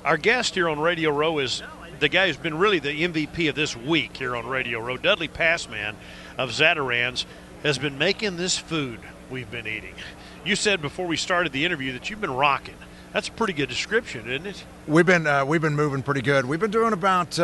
Our guest here on Radio Row is the guy who's been really the MVP of this week here on Radio Row. Dudley Passman of Zatarain's has been making this food we've been eating. You said before we started the interview that you've been rocking. That's a pretty good description, isn't it? We've been moving pretty good. We've been doing about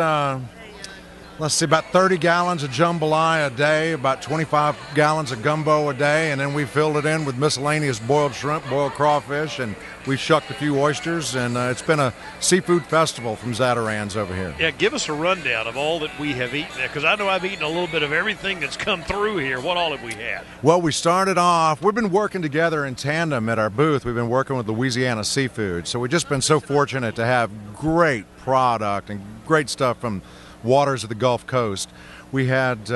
about 30 gallons of jambalaya a day, about 25 gallons of gumbo a day, and then we filled it in with miscellaneous boiled shrimp, boiled crawfish, and we shucked a few oysters, and it's been a seafood festival from Zatarain's over here. Yeah, give us a rundown of all that we have eaten, because I know I've eaten a little bit of everything that's come through here. What all have we had? Well, we started off, we've been working together in tandem at our booth. We've been working with Louisiana Seafood, so we've just been so fortunate to have great product and great stuff from waters of the Gulf Coast. We had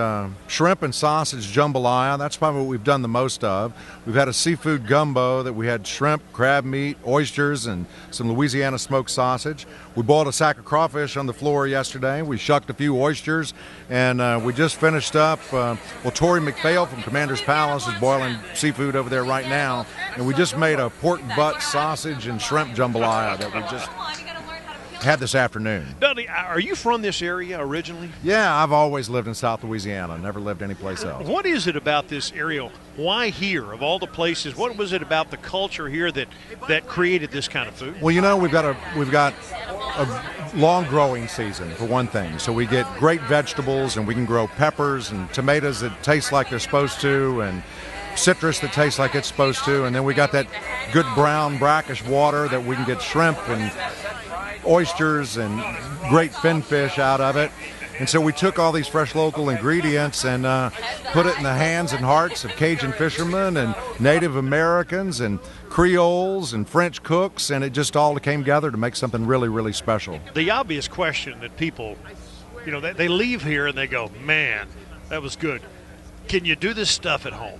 shrimp and sausage jambalaya. That's probably what we've done the most of. We've had a seafood gumbo that we had shrimp, crab meat, oysters, and some Louisiana smoked sausage. We boiled a sack of crawfish on the floor yesterday. We shucked a few oysters, and we just finished up. Tori McPhail from Commander's Palace is boiling seafood over there right now, and we just made a pork butt sausage and shrimp jambalaya that we just had this afternoon. Dudley, are you from this area originally? Yeah, I've always lived in South Louisiana, never lived anyplace else. What is it about this area? Why here, of all the places? What was it about the culture here that created this kind of food? Well, you know, we've got a long growing season, for one thing. So we get great vegetables, and we can grow peppers and tomatoes that taste like they're supposed to, and citrus that tastes like it's supposed to, and then we got that good brown brackish water that we can get shrimp and oysters and great finfish out of it. And so we took all these fresh local ingredients and put it in the hands and hearts of Cajun fishermen and Native Americans and Creoles and French cooks, and it just all came together to make something really, really special. The obvious question that people, they leave here and they go, man, that was good. Can you do this stuff at home?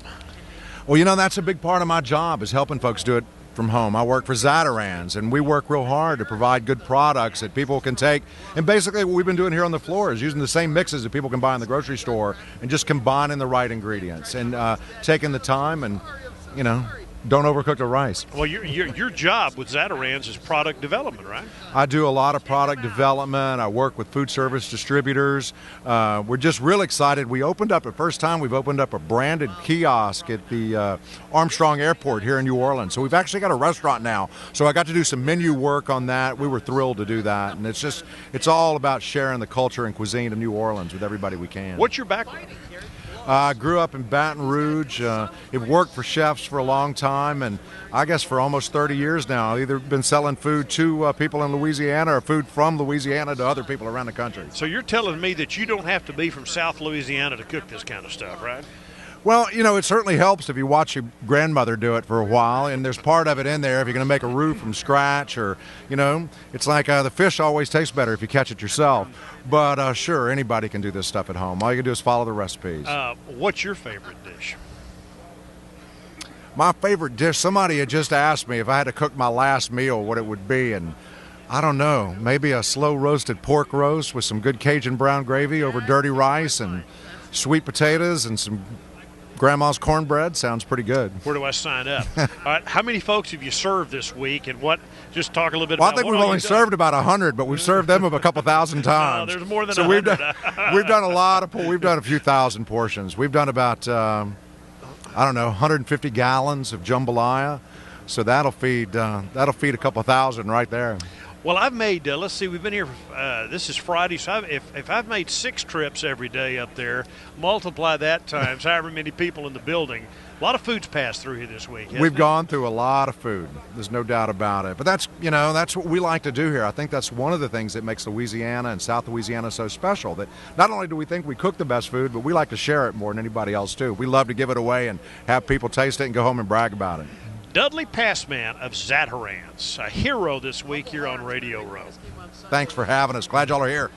Well, that's a big part of my job, is helping folks do it from home. I work for Zatarain's, and we work real hard to provide good products that people can take. And basically what we've been doing here on the floor is using the same mixes that people can buy in the grocery store and just combining the right ingredients and taking the time and, don't overcook the rice. Well, your job with Zatarain's is product development, right? I do a lot of product development. I work with food service distributors. We're just real excited. We've opened up a branded kiosk at the Armstrong Airport here in New Orleans. So we've actually got a restaurant now. So I got to do some menu work on that. We were thrilled to do that. And it's all about sharing the culture and cuisine of New Orleans with everybody we can. What's your background? I grew up in Baton Rouge. I've worked for chefs for a long time, and I guess for almost 30 years now. I've either been selling food to people in Louisiana or food from Louisiana to other people around the country. So you're telling me that you don't have to be from South Louisiana to cook this kind of stuff, right? Well, it certainly helps if you watch your grandmother do it for a while, and there's part of it in there if you're going to make a roux from scratch, or, it's like the fish always tastes better if you catch it yourself. But sure, anybody can do this stuff at home. All you can do is follow the recipes. What's your favorite dish? My favorite dish, somebody had just asked me if I had to cook my last meal, what it would be, and I don't know, maybe a slow roasted pork roast with some good Cajun brown gravy over dirty rice and sweet potatoes and some Grandma's cornbread. Sounds pretty good. Where do I sign up? All right, how many folks have you served this week, and just talk a little bit about I think we've only served about 100, but we've served them a couple thousand times. There's more than so 100. We've done a few thousand portions. We've done about 150 gallons of jambalaya, so that'll feed a couple thousand right there. Well, I've made, let's see, we've been here, this is Friday, so if I've made 6 trips every day up there, multiply that times however many people in the building, a lot of food's passed through here this week. We've gone through a lot of food. There's no doubt about it. But that's what we like to do here. I think that's one of the things that makes Louisiana and South Louisiana so special, that not only do we think we cook the best food, but we like to share it more than anybody else, too. We love to give it away and have people taste it and go home and brag about it. Dudley Passman of Zatarain's, a hero this week here on Radio Row. Thanks for having us. Glad y'all are here.